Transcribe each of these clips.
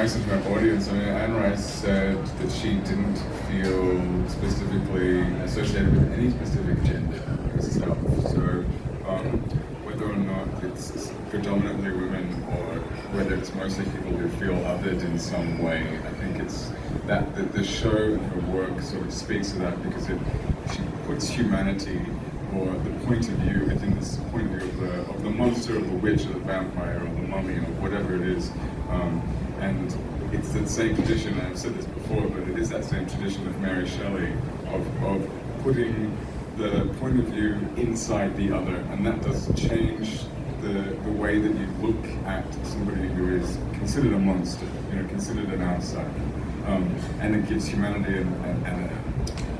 nicer to our audience. I mean, Anne Rice said that she didn't feel specifically associated with any specific gender herself. So whether or not it's predominantly women or whether it's mostly people who feel othered in some way, I think it's that the show and her work sort of speaks to that because she puts humanity, or the point of view, I think this point of view of the monster, of the witch, or the vampire, or the mummy, or whatever it is. And it's that same tradition, and I've said this before, but it is that same tradition of Mary Shelley, of putting the point of view inside the other, and that does change the way that you look at somebody who is considered a monster, considered an outsider. And it gives humanity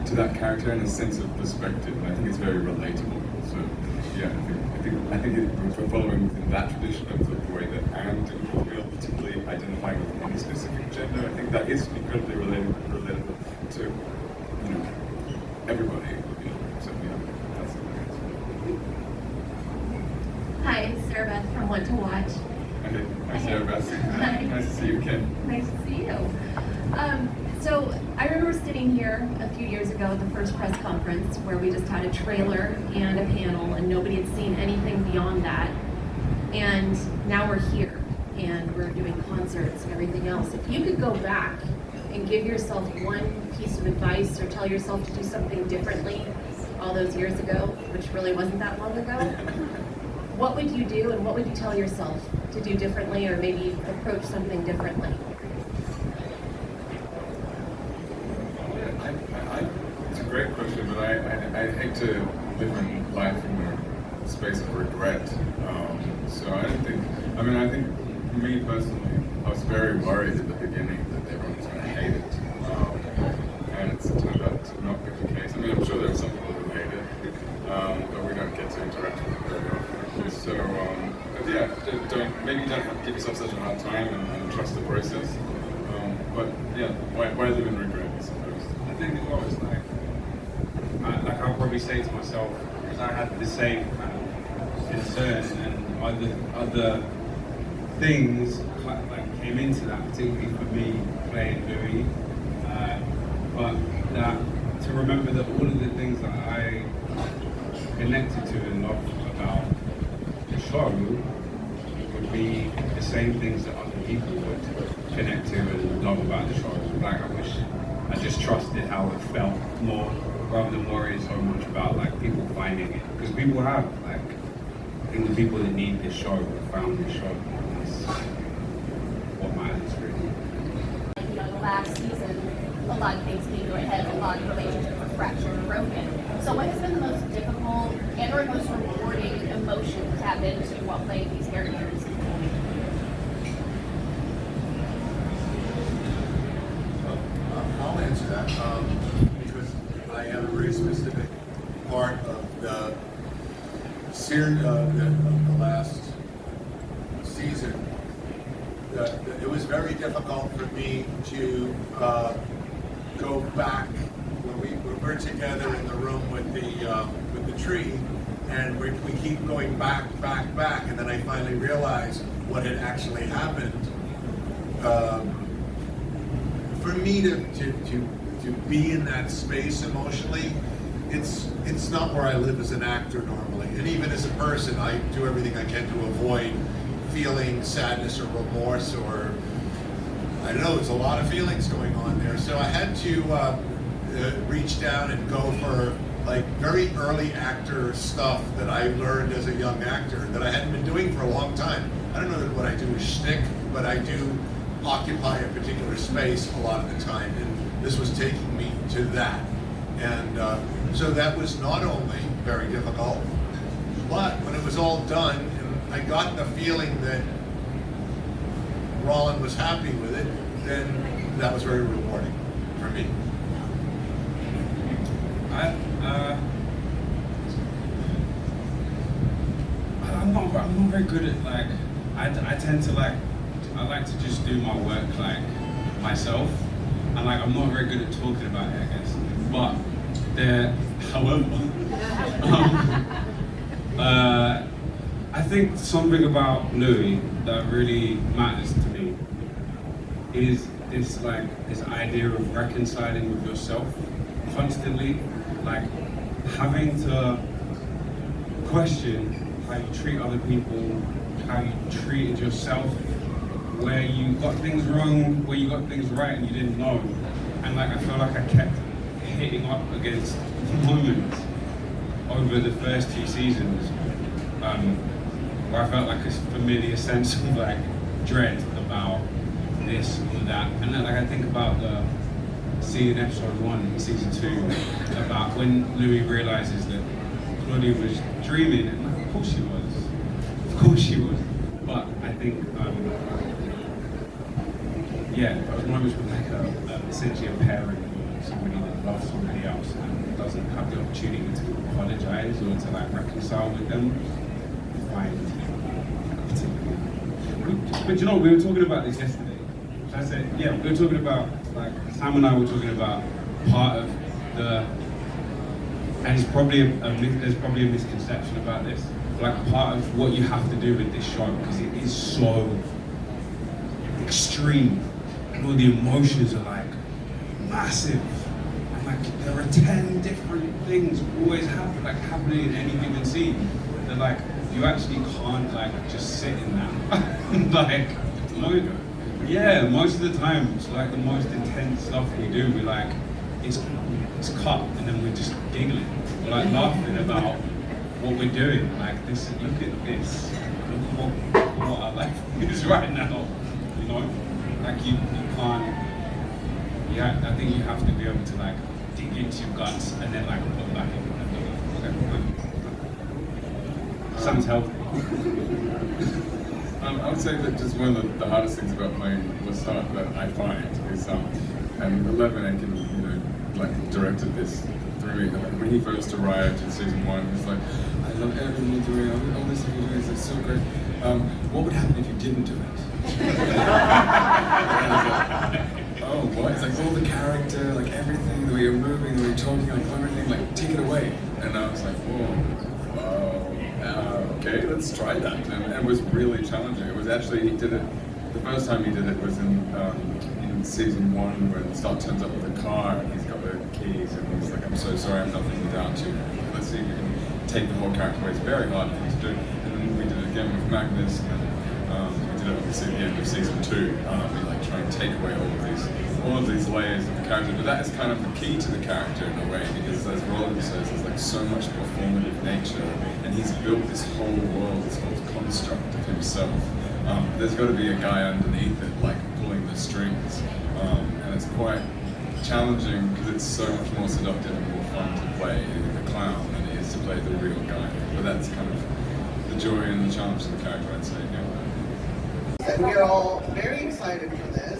to that character and a sense of perspective, and I think it's very relatable. So, yeah, I think we're following within that tradition of the way that Anne didn't feel particularly identifying with any specific gender. I think that is incredibly relatable to everybody. So yeah, that's the Hi, Sarah Beth from What to Watch. Hi, Sarah Beth. Hi. Nice to see you again. Nice to see you. So I remember sitting here a few years ago at the first press conference where we just had a trailer and a panel and nobody had seen anything beyond that. And now we're here and we're doing concerts and everything else. If you could go back and give yourself one piece of advice or tell yourself to do something differently all those years ago, which really wasn't that long ago, what would you do and what would you tell yourself to do differently or maybe approach something differently? It's a great question, but I hate to live in life in a space of regret. So I don't think, I think for me personally, I was very worried at the beginning that everyone was going to hate it. And it's turned out to not be the case. I'm sure there are some people who hate it, but we don't get to interact with it very often. So, but yeah, maybe don't have to give yourself such a hard time and trust the process. But yeah, why live in regret, I suppose? I think as well, it's I'll probably say to myself, because I had the same kind of concern and other things like came into that, particularly for me playing Louis, but that to remember that all of the things that I connected to and loved about the show would be the same things that other people would connect to and love about the show. Like I just trusted how it felt more, rather than worrying so much about people finding it. Because people have, I think the people that need this show have found this show. It's what matters really. Last season, a lot of things came to a head, a lot of relationships were fractured and broken. So what has been the most difficult and or most rewarding emotion to tap into while playing these characters? I'll answer that because I have a very specific part of the series of the last season. It was very difficult for me to go back when we're together in the room with the tree, and we keep going back, and then I finally realized what had actually happened. For me to be in that space emotionally, it's not where I live as an actor normally, and even as a person, I do everything I can to avoid feeling sadness or remorse, or I don't know, there's a lot of feelings going on there. So I had to reach down and go for very early actor stuff that I learned as a young actor that I hadn't been doing for a long time. I don't know that what I do is shtick, but I do occupy a particular space a lot of the time, and this was taking me to that. And so that was not only very difficult, but when it was all done, and I got the feeling that Roland was happy with it, then that was very rewarding for me. I'm not very good at I tend to I like to just do my work myself, and I'm not very good at talking about it, I guess. But however, I think something about Louis that really matters to me is this idea of reconciling with yourself constantly, like having to question how you treat other people, how you treated yourself, where you got things wrong, where you got things right and you didn't know. And like I feel like I kept hitting up against moments over the first 2 seasons where I felt like a familiar sense of like dread about this or that. And then like I think about the scene in episode 1 in season 2 about when Louis realizes that Claudia was dreaming, and like, of course she was. But I think those moments with like essentially a parent or somebody that loves somebody else and doesn't have the opportunity to apologize or to like reconcile with them, I find particularly. But you know, we were talking about this yesterday. I said, we were talking about, like, Sam and I were talking about part of the, and it's probably there's probably a misconception about this, like part of what you have to do with this show, because it is so extreme, and all the emotions are like massive, and like there are 10 different things always happening in any given scene, that like you actually can't like just sit in that. Like, most of the time, it's like the most intense stuff we do, we like, it's cut, and then we're just giggling, we're like laughing about what we're doing, like this, look at this, look what our life is right now, you know? Like you can't, I think you have to be able to like dig into your guts and then like put back in. Sounds healthy. I would say that just one of the hardest things about playing Lestat that I find is, and Eleven Aiken, like directed this through me. Like, when he first arrived in season 1, he was like, I love everything you're doing, all this stuff you're doing is so great. What would happen if you didn't do it? And I was like, oh, what? It's like all the character, like everything, the way you're moving, the way you're talking, like everything, like take it away. And I was like, okay, let's try that. And it was really challenging. It was actually, he did it, the first time he did it was in season 1 when Lestat turns up with a car and he's got the keys and he's like, I'm so sorry, I'm nothing without you. Let's see if we can take the whole character away. It's very hard for him to do. And then we did it again with Magnus, and we did it obviously at the end of season 2. We like try and take away all of these layers of the character. But that is kind of the key to the character in a way, because as Roland says, there's like so much performative nature, and he's built this whole world, this whole construct of himself. There's got to be a guy underneath it, like pulling the strings, and it's quite challenging because it's so much more seductive and more fun to play the clown than it is to play the real guy. But that's kind of the joy and the challenge of the character, I'd say. And we're all very excited for this.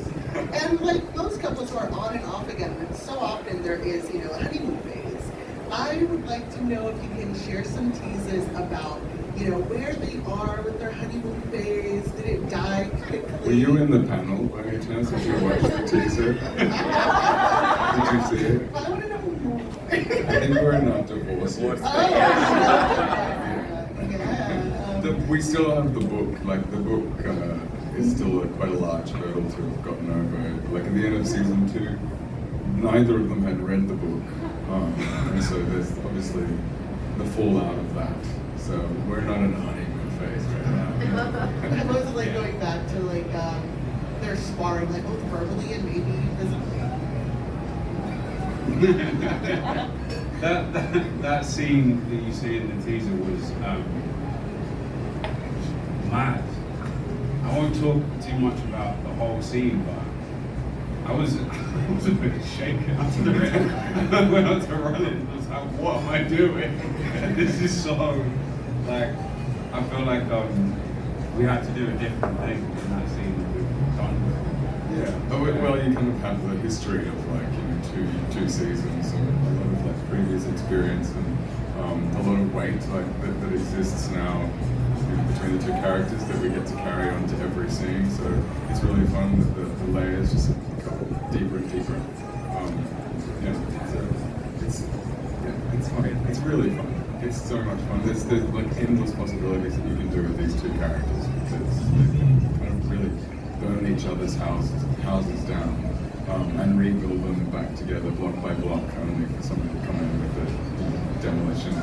And like most couples who are on and off again, and so often there is, a honeymoon phase. I would like to know if you can share some teases about, where they are with their honeymoon phase. Did it die quickly? Were you in the panel by any chance if you watched the teaser? Did you see it? I want to know more. I think we're not divorced yet. Oh, yeah. We still have the book. Like the book is still quite a large hurdle to have gotten over. Like at the end of season 2, neither of them had read the book, and so there's obviously the fallout of that. So we're not in a honeymoon phase right now. And what was it like going back to like their sparring, like both verbally and maybe physically? that scene that you see in the teaser was mad. I won't talk too much about the whole scene, but I was a bit shaken after it. I went out to run it. I was like, what am I doing? This is so, like, I feel like we had to do a different thing in that scene than we've done before. Yeah. Well, you kind of have the history of like, two seasons and a lot of like previous experience and a lot of weight like that exists now between the two characters that we get to carry on to every scene. So it's really fun that the layers just go deeper and deeper. It's fun. It's really fun. It's so much fun. There's like endless possibilities that you can do with these two characters. It's kind of really burn each other's houses down, and rebuild them back together block by block, only for someone to come in with a demolition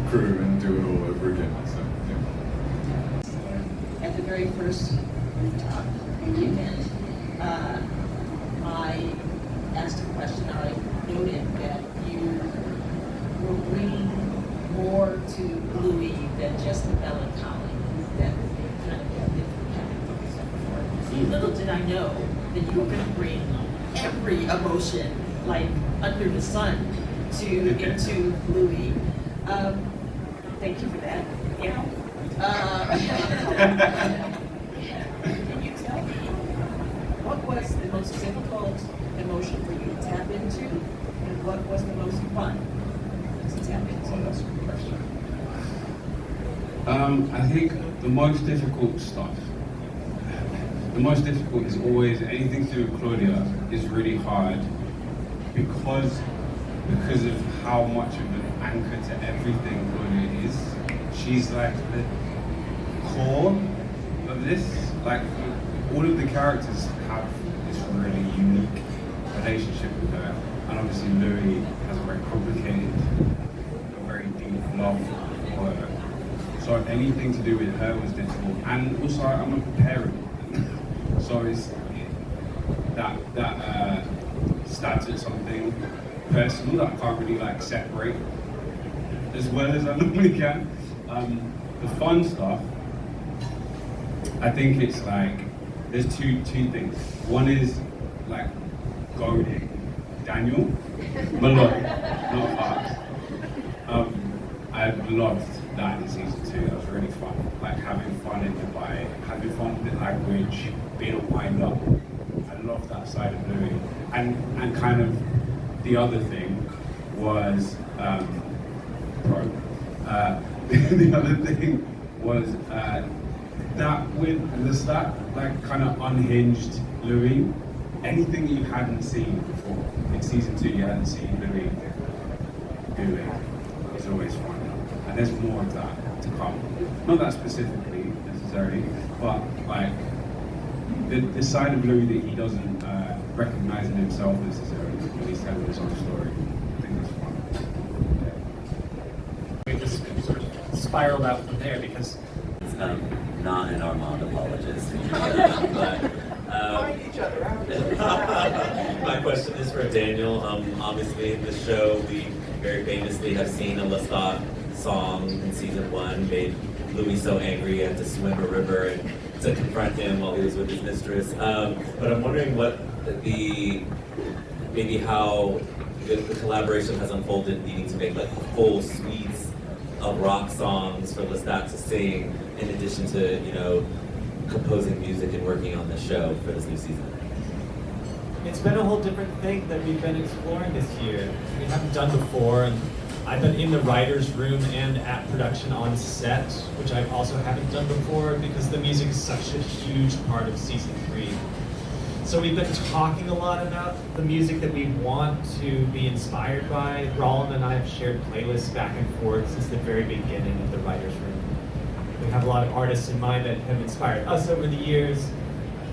crew and do it all over again. So, yeah. At the very first rooftop event, I asked a question. I noted that you were bringing more to Louis than just the melancholy that kind of had been focused on before. Little did I know that you were going to bring every emotion, like under the sun, into Louis. Thank you for that. Yeah. Can you tell me what was the most difficult emotion for you to tap into, and what was the most fun to tap into? Oh, that's a good question. I think the most difficult stuff. The most difficult is always anything to do with Claudia is really hard because of how much of an anchor to everything Claudia is. She's like the core of this. Like all of the characters have this really unique relationship with her, and obviously Louis has a very complicated, a very deep love for her. So anything to do with her was difficult, and also I'm a parent, so it's that stabs at something personal that I can't really like separate as well as I normally can. The fun stuff, I think it's like there's two things. One is like goading Daniel, Malone, not Hart. I loved that in season 2. That was really fun. Like having fun in Dubai, having fun with the language, being a wind up. I love that side of Louis. And kind of the other thing was the other thing was that with Lestat, like kind of unhinged Louis, anything you hadn't seen before in season 2, you hadn't seen Louis doing is always fun. And there's more of that to come. Not that specifically necessarily, but like the side of Louis that he doesn't recognize in himself necessarily when he's telling his own story. I think that's fun. We just sort of spiraled out from there because not an Armand apologist, but my question is for Daniel. Obviously, in the show, we very famously have seen a Lestat song in season 1 made Louis so angry he had to swim a river and to confront him while he was with his mistress. But I'm wondering what maybe how the collaboration has unfolded, needing to make like full suites of rock songs for Lestat to sing, in addition to, you know, composing music and working on the show for this new season. it's been a whole different thing that we've been exploring this year. We haven't done before, and I've been in the writer's room and at production on set, which I also haven't done before because the music is such a huge part of season 3. So we've been talking a lot about the music that we want to be inspired by. Roland and I have shared playlists back and forth since the very beginning of the writer's room. We have a lot of artists in mind that have inspired us over the years.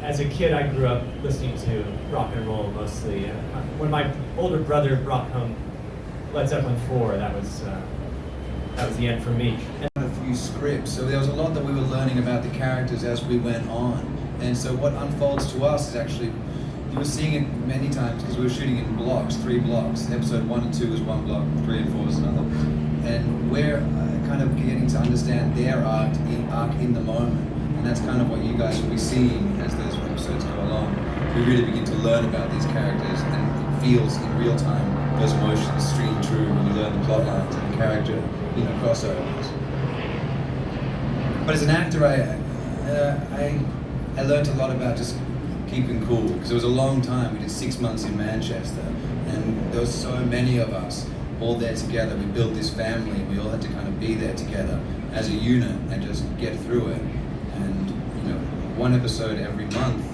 As a kid, I grew up listening to rock and roll mostly. When my older brother brought home Led Zeppelin 4, that was the end for me. A few scripts, so there was a lot that we were learning about the characters as we went on. And so what unfolds to us is actually, you were seeing it many times because we were shooting in blocks, 3 blocks. Episode 1 and 2 was one block, 3 and 4 was another. And we're kind of getting to understand their arc in the moment. And that's kind of what you guys will be seeing as those episodes go along. We really begin to learn about these characters, and it feels in real time those emotions stream true when you learn the plot lines and the character, crossovers. But as an actor, I learned a lot about just keeping cool, because it was a long time. We did 6 months in Manchester, and there was so many of us all there together. We built this family. We all had to kind of be there together as a unit and just get through it. And 1 episode every month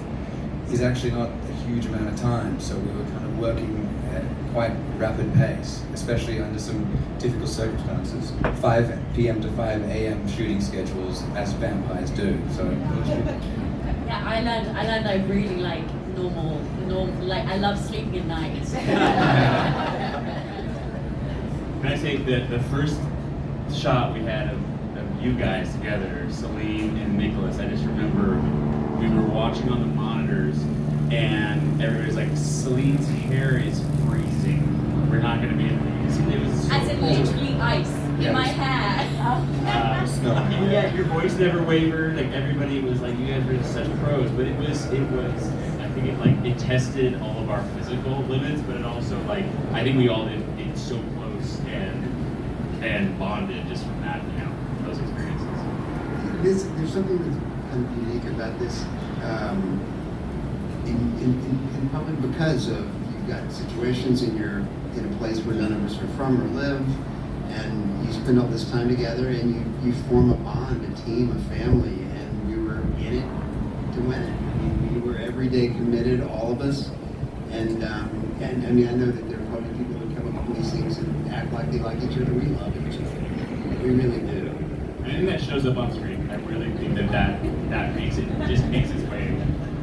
is actually not a huge amount of time, so we were kind of working at quite rapid pace, especially under some difficult circumstances. 5 p.m. to 5 a.m. shooting schedules, as vampires do. So Yeah, I learned I really like normal, like I love sleeping at night. Can I say that the first shot we had of you guys together, Celine and Nicholas, I just remember we were watching on the monitors and everybody's like, Celine's hair is freezing. We're not going to be able to use it. It was As in literally ice in my hair. yeah, your voice never wavered. Like everybody was like, you guys were such pros. But it was. I think it tested all of our physical limits, but it also I think we all did so close and bonded just from that, those experiences. There's something that's kind of unique about this in public because of you've got situations and you're in a place where none of us are from or live, and you spend all this time together and you form a bond, a team, a family, and we were in it to win it. I mean, we were every day committed, all of us, and I mean I know that there are probably people who come up with these things and act like they like each other. We love each other. We really do. I think that shows up on screen. I really think that makes its way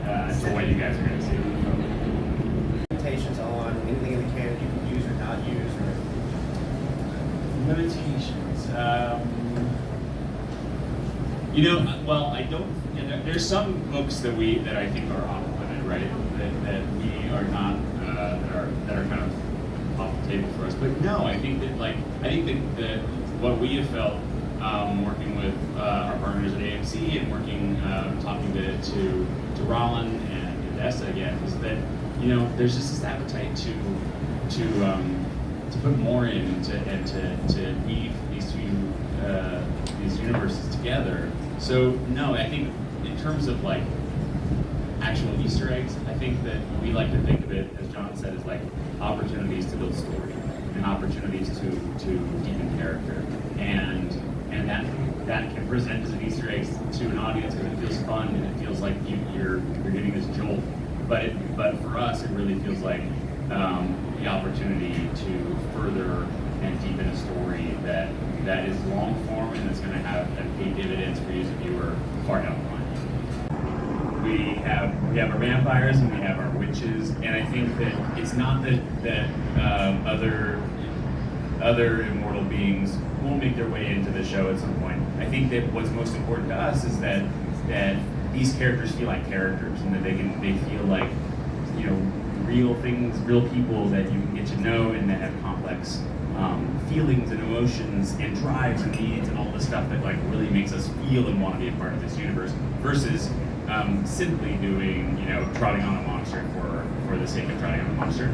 to what you guys are going to see. Limitations on anything in the canon you can use or not use, or limitations. Well, I don't. There's some books that I think are off limit, right? That we are not that are kind of off the table for us. But no, I think that what we have felt working with our partners at AMC and talking to Rollin and Odessa again is that there's just this appetite to put more in and to weave these these universes together. So no, I think in terms of actual Easter eggs, I think that we like to think of it, as John said, as opportunities to build story and opportunities to deepen character, and that can present as an Easter egg to an audience because it feels fun and it feels like you're getting this jolt. But for us, it really feels like the opportunity to further and deepen a story that is long form and that's going to pay dividends for you as a viewer far down the line. We have our vampires and we have our witches, and I think that it's not that other immortal beings will make their way into the show at some point. I think that what's most important to us is that these characters feel like characters and that they feel like real things, real people that you can get to know and that have complex feelings and emotions and drives and needs and all this stuff that really makes us feel and want to be a part of this universe versus simply doing trotting on a monster for the sake of trotting on a monster.